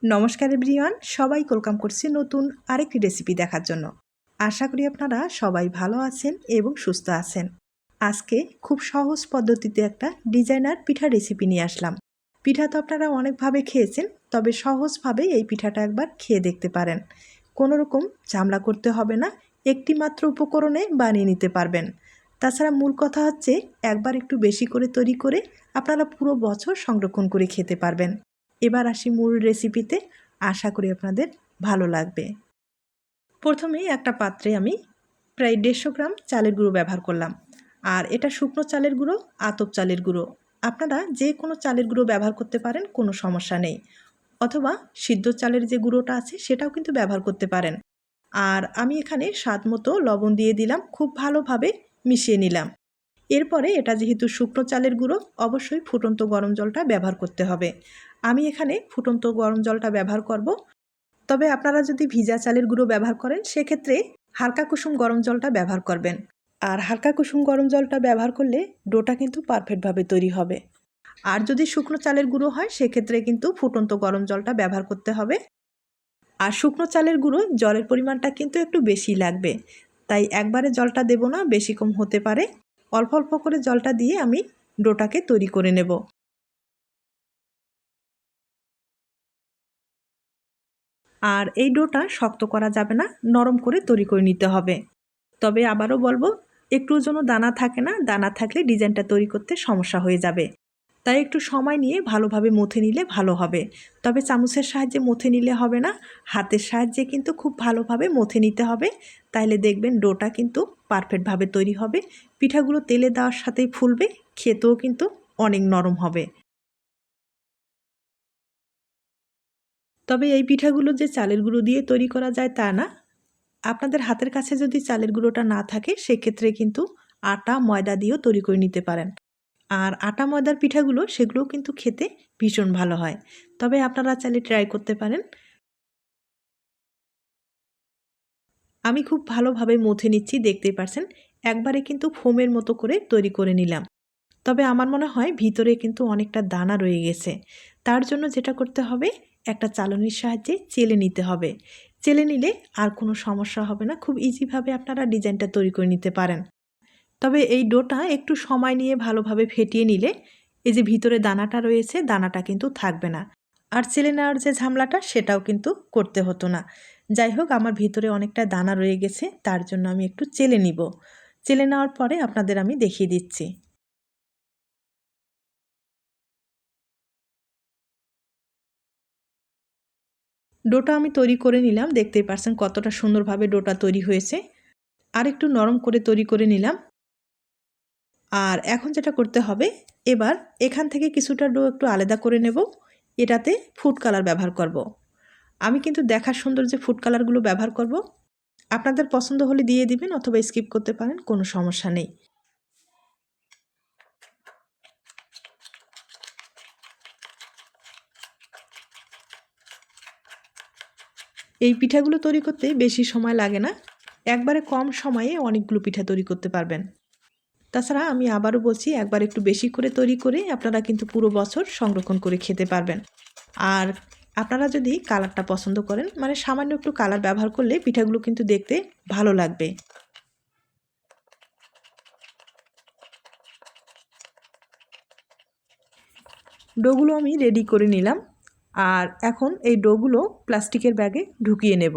নমস্কার এভরিওয়ান, সবাইকে ওয়েলকাম করছি নতুন আরেকটি রেসিপি দেখার জন্য। আশা করি আপনারা সবাই ভালো আছেন এবং সুস্থ আছেন। আজকে খুব সহজ পদ্ধতিতে একটা ডিজাইনার পিঠা রেসিপি নিয়ে আসলাম। পিঠা তো আপনারা অনেকভাবে খেয়েছেন, তবে সহজভাবে এই পিঠাটা একবার খেয়ে দেখতে পারেন। কোনো রকম ঝামেলা করতে হবে না, একটি মাত্র উপকরণে বানিয়ে নিতে পারবেন। তাছাড়া মূল কথা হচ্ছে একবার একটু বেশি করে তৈরি করে আপনারা পুরো বছর সংরক্ষণ করে খেতে পারবেন। এবার আসি মূল রেসিপিতে, আশা করি আপনাদের ভালো লাগবে। প্রথমেই একটা পাত্রে আমি প্রায় 150 গ্রাম চালের গুঁড়ো ব্যবহার করলাম। আর এটা শুকনো চালের গুঁড়ো, আতপ চালের গুঁড়ো। আপনারা যে কোনো চালের গুঁড়ো ব্যবহার করতে পারেন, কোনো সমস্যা নেই। অথবা সিদ্ধ চালের যে গুঁড়োটা আছে সেটাও কিন্তু ব্যবহার করতে পারেন। আর আমি এখানে স্বাদ মতো লবণ দিয়ে দিলাম, খুব ভালোভাবে মিশিয়ে নিলাম। এরপরে এটা যেহেতু শুকনো চালের গুঁড়ো, অবশ্যই ফুটন্ত গরম জলটা ব্যবহার করতে হবে। আমি এখানে ফুটন্ত গরম জলটা ব্যবহার করব। তবে আপনারা যদি ভিজা চালের গুঁড়ো ব্যবহার করেন সেক্ষেত্রে হালকা কুসুম গরম জলটা ব্যবহার করবেন। আর হালকা কুসুম গরম জলটা ব্যবহার করলে ডোটা কিন্তু পারফেক্টভাবে তৈরি হবে। আর যদি শুকনো চালের গুঁড়ো হয় সেক্ষেত্রে কিন্তু ফুটন্ত গরম জলটা ব্যবহার করতে হবে। আর শুকনো চালের গুঁড়ো জলের পরিমাণটা কিন্তু একটু বেশি লাগবে, তাই একবারে জলটা দেব না, বেশি কম হতে পারে। অল্প অল্প করে জলটা দিয়ে আমি ডোটাকে তৈরি করে নেব। আর এই ডোটা শক্ত করা যাবে না, নরম করে তৈরি করে নিতে হবে। তবে আবারও বলবো, একটুও যেন দানা থাকে না, দানা থাকলে ডিজাইনটা তৈরি করতে সমস্যা হয়ে যাবে। তাই একটু সময় নিয়ে ভালোভাবে মথে নিলে ভালো হবে। তবে চামচের সাহায্যে মথে নিলে হবে না, হাতের সাহায্যে কিন্তু খুব ভালোভাবে মথে নিতে হবে। তাইলে দেখবেন ডোটা কিন্তু পারফেক্টভাবে তৈরি হবে। পিঠাগুলো তেলে দেওয়ার সাথেই ফুলবে, খেতেও কিন্তু অনেক নরম হবে। তবে এই পিঠাগুলো যে চালের গুঁড়ো দিয়ে তৈরি করা যায় তা না। আপনাদের হাতের কাছে যদি চালের গুঁড়োটা না থাকে সেক্ষেত্রে কিন্তু আটা ময়দা দিয়েও তৈরি করে নিতে পারেন। আর আটা ময়দার পিঠাগুলো সেগুলোও কিন্তু খেতে ভীষণ ভালো হয়। তবে আপনারা চাইলে ট্রাই করতে পারেন। আমি খুব ভালোভাবে মথে নিচ্ছি, দেখতেই পারছেন। একবারে কিন্তু ফোমের মতো করে তৈরি করে নিলাম। তবে আমার মনে হয় ভিতরে কিন্তু অনেকটা দানা রয়ে গেছে। তার জন্য যেটা করতে হবে, একটা চালনির সাহায্যে চেলে নিতে হবে। চেলে নিলে আর কোনো সমস্যা হবে না, খুব ইজিভাবে আপনারা ডিজাইনটা তৈরি করে নিতে পারেন। তবে এই ডোটা একটু সময় নিয়ে ভালোভাবে ফেটিয়ে নিলে এই যে ভিতরে দানাটা রয়েছে, দানাটা কিন্তু থাকবে না। আর চেলে নেওয়ার যে ঝামেলাটা সেটাও কিন্তু করতে হতো না। যাই হোক, আমার ভিতরে অনেকটা দানা রয়ে গেছে, তার জন্য আমি একটু চেলে নিব। চেলে নেওয়ার পরে আপনাদের আমি দেখিয়ে দিচ্ছি। ডোটা আমি তৈরি করে নিলাম, দেখতেই পারছেন কতটা সুন্দরভাবে ডোটা তৈরি হয়েছে। আর একটু নরম করে তৈরি করে নিলাম। আর এখন যেটা করতে হবে, এবার এখান থেকে কিছুটা ডো একটু আলাদা করে নেব। এটাতে ফুড কালার ব্যবহার করব। আমি কিন্তু দেখার সুন্দর যে ফুড কালারগুলো ব্যবহার করব। আপনাদের পছন্দ হলে দিয়ে দিবেন অথবা স্কিপ করতে পারেন, কোনো সমস্যা নেই। এই পিঠাগুলো তৈরি করতে বেশি সময় লাগে না, একবারে কম সময়ে অনেকগুলো পিঠা তৈরি করতে পারবেন। তাছাড়া আমি আবারও বলছি, একবার একটু বেশি করে তৈরি করে আপনারা কিন্তু পুরো বছর সংরক্ষণ করে খেতে পারবেন। আর আপনারা যদি কালারটা পছন্দ করেন, মানে সামান্য একটু কালার ব্যবহার করলে পিঠাগুলো কিন্তু দেখতে ভালো লাগবে। ডোগুলো আমি রেডি করে নিলাম। আর এখন এই ডোগুলো প্লাস্টিকের ব্যাগে ঢুকিয়ে নেব।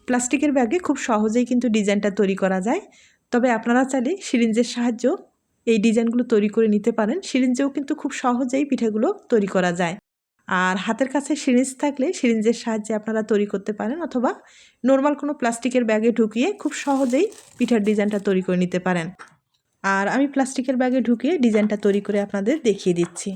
প্লাস্টিকের ব্যাগে খুব সহজেই কিন্তু ডিজাইনটা তৈরি করা যায়। তবে আপনারা চাইলে সিরিঞ্জের সাহায্যেও এই ডিজাইনগুলো তৈরি করে নিতে পারেন। সিরিঞ্জেও কিন্তু খুব সহজেই পিঠাগুলো তৈরি করা যায়। আর হাতের কাছে সিরিঞ্জ থাকলে সিরিঞ্জের সাহায্যে আপনারা তৈরি করতে পারেন, অথবা নর্মাল কোনো প্লাস্টিকের ব্যাগে ঢুকিয়ে খুব সহজেই পিঠার ডিজাইনটা তৈরি করে নিতে পারেন। আর আমি প্লাস্টিকের ব্যাগে ঢুকিয়ে ডিজাইনটা তৈরি করে আপনাদের দেখিয়ে দিচ্ছি।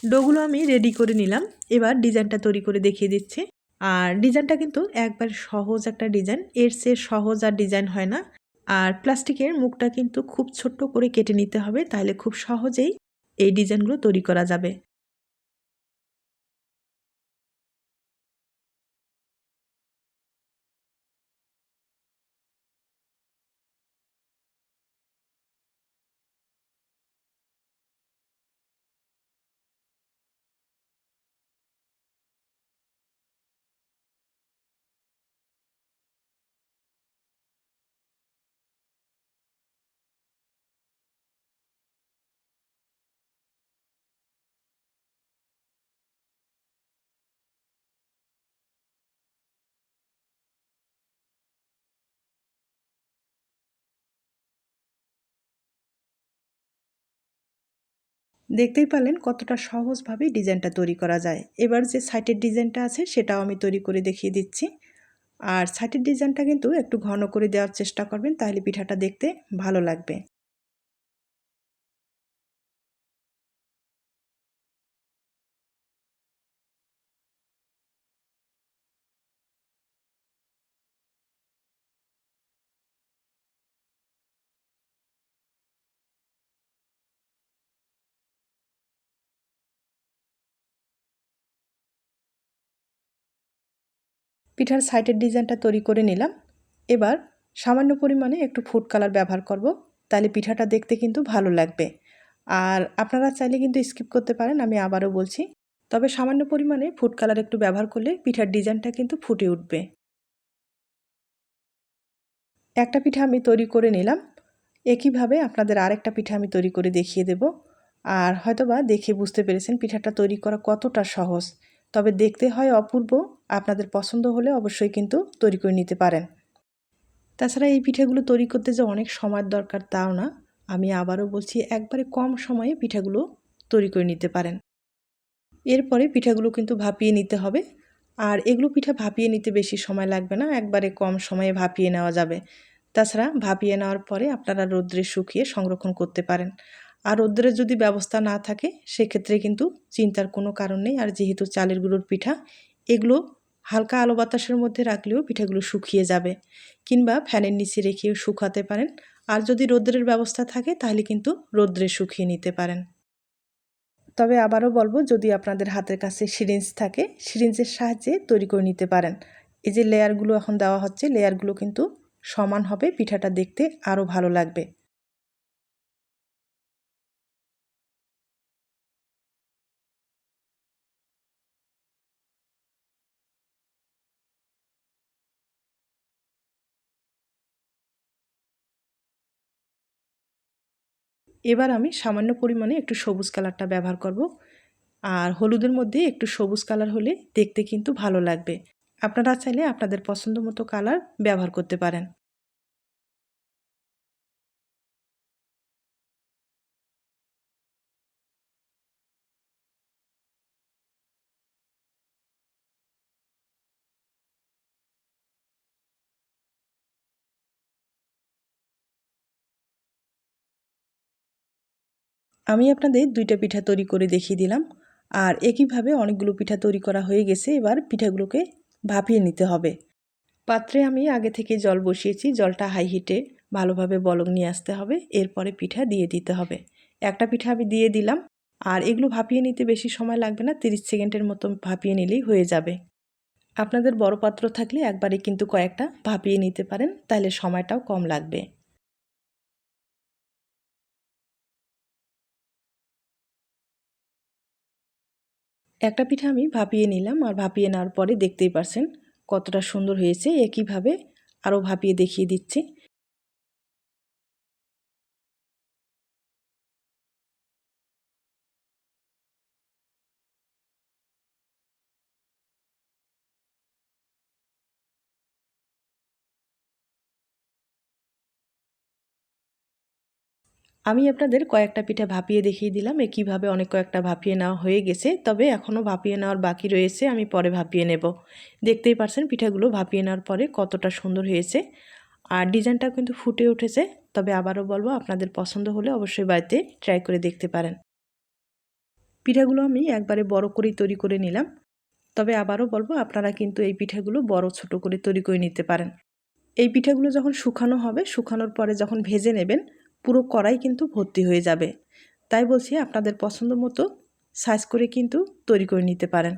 ডোগুলো আমি রেডি করে নিলাম, এবার ডিজাইনটা তৈরি করে দেখিয়ে দিচ্ছি। আর ডিজাইনটা কিন্তু একবার সহজ একটা ডিজাইন, এর চেয়ে সহজ আর ডিজাইন হয় না। আর প্লাস্টিকের মুখটা কিন্তু খুব ছোট্ট করে কেটে নিতে হবে, তাহলে খুব সহজেই এই ডিজাইনগুলো তৈরি করা যাবে। দেখতেই পারলেন কতটা সহজভাবে ডিজাইনটা তৈরি করা যায়। এবার যে সাইটের ডিজাইনটা আছে সেটাও আমি তৈরি করে দেখিয়ে দিচ্ছি। আর সাইটের ডিজাইনটা কিন্তু একটু ঘন করে দেওয়ার চেষ্টা করবেন, তাহলে পিঠাটা দেখতে ভালো লাগবে। পিঠার সাইডের ডিজাইনটা তৈরি করে নিলাম। এবার সামান্য পরিমাণে একটু ফুড কালার ব্যবহার করব, তাহলে পিঠাটা দেখতে কিন্তু ভালো লাগবে। আর আপনারা চাইলে কিন্তু স্কিপ করতে পারেন, আমি আবারও বলছি। তবে সামান্য পরিমাণে ফুড কালার একটু ব্যবহার করলে পিঠার ডিজাইনটা কিন্তু ফুটে উঠবে। একটা পিঠা আমি তৈরি করে নিলাম। একইভাবে আপনাদের আরেকটা পিঠা আমি তৈরি করে দেখিয়ে দেব। আর হয়তোবা দেখে বুঝতে পেরেছেন পিঠাটা তৈরি করা কতটা সহজ। তবে দেখতে হয় অপূর্ব। আপনাদের পছন্দ হলে অবশ্যই কিন্তু তৈরি করে নিতে পারেন। তাছাড়া এই পিঠাগুলো তৈরি করতে যে অনেক সময়ের দরকার তাও না। আমি আবারও বলছি, একবারে কম সময়ে পিঠাগুলো তৈরি করে নিতে পারেন। এরপরে পিঠাগুলো কিন্তু ভাপিয়ে নিতে হবে। আর এগুলো পিঠা ভাপিয়ে নিতে বেশি সময় লাগবে না, একবারে কম সময়ে ভাপিয়ে নেওয়া যাবে। তাছাড়া ভাপিয়ে নেওয়ার পরে আপনারা রৌদ্রে শুকিয়ে সংরক্ষণ করতে পারেন। আর রৌদ্রের যদি ব্যবস্থা না থাকে সেক্ষেত্রে কিন্তু চিন্তার কোনো কারণ নেই। আর যেহেতু চালের গুঁড়োর পিঠা, এগুলো হালকা আলো বাতাসের মধ্যে রাখলেও পিঠাগুলো শুকিয়ে যাবে, কিংবা ফ্যানের নিচে রেখেও শুকাতে পারেন। আর যদি রৌদ্রের ব্যবস্থা থাকে তাহলে কিন্তু রৌদ্রে শুকিয়ে নিতে পারেন। তবে আবারও বলবো, যদি আপনাদের হাতের কাছে সিরিঞ্জ থাকে সিরিঞ্জের সাহায্যে তৈরি করে নিতে পারেন। এই যে লেয়ারগুলো এখন দেওয়া হচ্ছে, লেয়ারগুলো কিন্তু সমান হবে, পিঠাটা দেখতে আরও ভালো লাগবে। এবার আমি সামান্য পরিমাণে একটু সবুজ কালারটা ব্যবহার করব। আর হলুদের মধ্যে একটু সবুজ কালার হলে দেখতে কিন্তু ভালো লাগবে। আপনারা চাইলে আপনাদের পছন্দ মতো কালার ব্যবহার করতে পারেন। আমি আপনাদের দুইটা পিঠা তৈরি করে দেখিয়ে দিলাম। আর একইভাবে অনেকগুলো পিঠা তৈরি করা হয়ে গেছে। এবার পিঠাগুলোকে ভাপিয়ে নিতে হবে। পাত্রে আমি আগে থেকে জল বসিয়েছি, জলটা হাই হিটে ভালোভাবে বলক নিয়ে আসতে হবে। এরপরে পিঠা দিয়ে দিতে হবে। একটা পিঠা আমি দিয়ে দিলাম। আর এগুলো ভাপিয়ে নিতে বেশি সময় লাগবে না, 30 সেকেন্ডের মতো ভাপিয়ে নিলেই হয়ে যাবে। আপনাদের বড় পাত্র থাকলে একবারে কিন্তু কয়েকটা ভাপিয়ে নিতে পারেন, তাহলে সময়টাও কম লাগবে। একটা পিঠা আমি ভাপিয়ে নিলাম, আর ভাপিয়ে নেওয়ার পরে দেখতেই পারছেন কতটা সুন্দর হয়েছে। একইভাবে আরও ভাপিয়ে দেখিয়ে দিচ্ছি। আমি আপনাদের কয়েকটা পিঠা ভাপিয়ে দেখিয়ে দিলাম। একইভাবে অনেক কয়েকটা ভাপিয়ে নেওয়া হয়ে গেছে, তবে এখনও ভাপিয়ে নেওয়ার বাকি রয়েছে, আমি পরে ভাপিয়ে নেব। দেখতেই পারছেন পিঠাগুলো ভাপিয়ে নেওয়ার পরে কতটা সুন্দর হয়েছে। আর ডিজাইনটা কিন্তু ফুটে উঠেছে। তবে আবারও বলবো, আপনাদের পছন্দ হলে অবশ্যই বাড়িতে ট্রাই করে দেখতে পারেন। পিঠাগুলো আমি একবারে বড় করেই তৈরি করে নিলাম। তবে আবারও বলবো, আপনারা কিন্তু এই পিঠাগুলো বড় ছোট করে তৈরি করে নিতে পারেন। এই পিঠাগুলো যখন শুকানো হবে, শুকানোর পরে যখন ভেজে নেবেন পুরো কড়াই কিন্তু ভর্তি হয়ে যাবে। তাই বলছি আপনাদের পছন্দ মতো সাইজ করে কিন্তু তৈরি করে নিতে পারেন।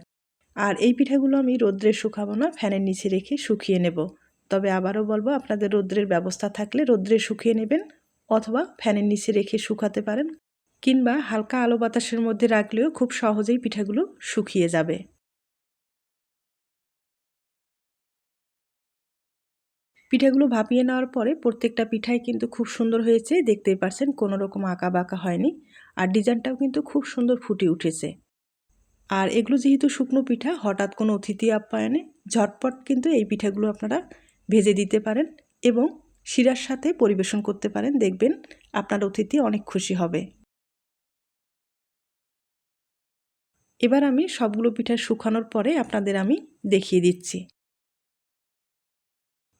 আর এই পিঠাগুলো আমি রোদ্রে শুকাবো না, ফ্যানের নিচে রেখে শুকিয়ে নেব। তবে আবারও বলবো, আপনাদের রোদ্রের ব্যবস্থা থাকলে রোদ্রে শুকিয়ে নেবেন, অথবা ফ্যানের নিচে রেখে শুকাতে পারেন, কিংবা হালকা আলো বাতাসের মধ্যে রাখলেও খুব সহজেই পিঠাগুলো শুকিয়ে যাবে। পিঠাগুলো ভাপিয়ে নেওয়ার পরে প্রত্যেকটা পিঠাই কিন্তু খুব সুন্দর হয়েছে, দেখতেই পারছেন কোনো রকম আঁকা বাঁকা হয়নি। আর ডিজাইনটাও কিন্তু খুব সুন্দর ফুটে উঠেছে। আর এগুলো যেহেতু শুকনো পিঠা, হঠাৎ কোনো অতিথি আপ্যায়নে ঝটপট কিন্তু এই পিঠাগুলো আপনারা ভেজে দিতে পারেন এবং শিরার সাথে পরিবেশন করতে পারেন। দেখবেন আপনার অতিথি অনেক খুশি হবে। এবার আমি সবগুলো পিঠা শুকানোর পরে আপনাদের আমি দেখিয়ে দিচ্ছি।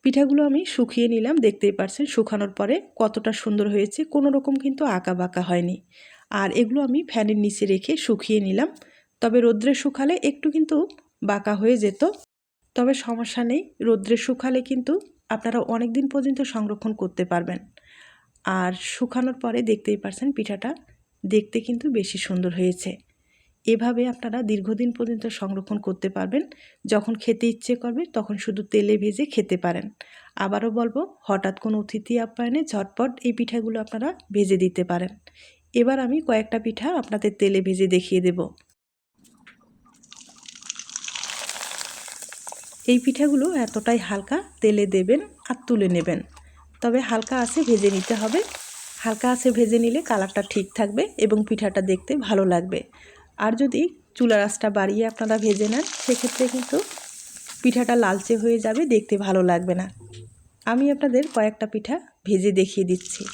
পিঠাগুলো আমি শুকিয়ে নিলাম, দেখতেই পারছেন শুকানোর পরে কতটা সুন্দর হয়েছে, কোনো রকম কিন্তু আঁকা বাঁকা হয়নি। আর এগুলো আমি ফ্যানের নিচে রেখে শুকিয়ে নিলাম। তবে রোদ্রে শুকালে একটু কিন্তু বাঁকা হয়ে যেত, তবে সমস্যা নেই। রোদ্রে শুকালে কিন্তু আপনারা অনেক দিন পর্যন্ত সংরক্ষণ করতে পারবেন। আর শুকানোর পরে দেখতেই পারছেন পিঠাটা দেখতে কিন্তু বেশি সুন্দর হয়েছে। এভাবে আপনারা দীর্ঘদিন পর্যন্ত সংরক্ষণ করতে পারবেন। যখন খেতে ইচ্ছে করবে তখন শুধু তেলে ভেজে খেতে পারেন। আবারও বলবো, হঠাৎ কোনো অতিথি আপ্যায়নে ঝটপট এই পিঠাগুলো আপনারা ভেজে দিতে পারেন। এবার আমি কয়েকটা পিঠা আপনাদের তেলে ভেজে দেখিয়ে দেব। এই পিঠাগুলো এতটাই হালকা, তেলে দেবেন আর তুলে নেবেন। তবে হালকা আঁচে ভেজে নিতে হবে। হালকা আঁচে ভেজে নিলে কালারটা ঠিক থাকবে এবং পিঠাটা দেখতে ভালো লাগবে। আর যদি চুলার আঁচটা বাড়িয়ে আপনারা ভেজে নেন, সেক্ষেত্রে কিন্তু পিঠাটা লালচে হয়ে যাবে, দেখতে ভালো লাগবে না। আমি আপনাদের কয়েকটা পিঠা ভেজে দেখিয়ে দিচ্ছি।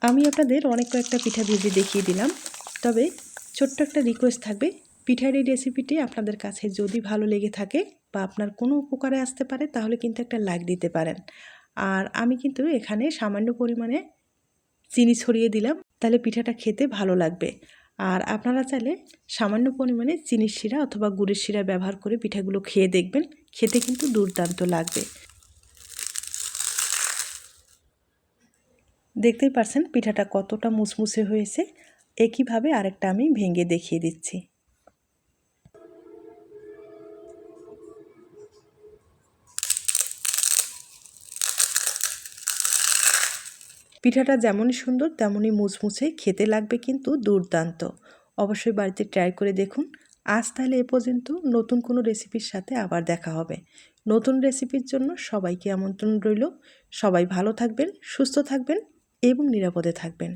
আমি আপনাদের অনেক কয়েকটা পিঠা ভেজে দেখিয়ে দিলাম। তবে ছোট্ট একটা রিকোয়েস্ট থাকবে, পিঠার এই রেসিপিটি আপনাদের কাছে যদি ভালো লেগে থাকে বা আপনার কোনো উপকারে আসতে পারে, তাহলে কিন্তু একটা লাইক দিতে পারেন। আর আমি কিন্তু এখানে সামান্য পরিমাণে চিনি ছড়িয়ে দিলাম, তাহলে পিঠাটা খেতে ভালো লাগবে। আর আপনারা চাইলে সামান্য পরিমাণে চিনির শিরা অথবা গুড়ের শিরা ব্যবহার করে পিঠাগুলো খেয়ে দেখবেন, খেতে কিন্তু দুর্দান্ত লাগবে। দেখতেই পারছেন পিঠাটা কতটা মুসমুসে হয়েছে। একইভাবে আরেকটা আমি ভেঙে দেখিয়ে দিচ্ছি। পিঠাটা যেমনই সুন্দর তেমনই মুচমুচে, খেতে লাগবে কিন্তু দুর্দান্ত। অবশ্যই বাড়িতে ট্রাই করে দেখুন। আজ তাহলে এ পর্যন্ত, নতুন কোনো রেসিপির সাথে আবার দেখা হবে। নতুন রেসিপির জন্য সবাইকে আমন্ত্রণ রইল। সবাই ভালো থাকবেন, সুস্থ থাকবেন এবং নিরাপদে থাকবেন।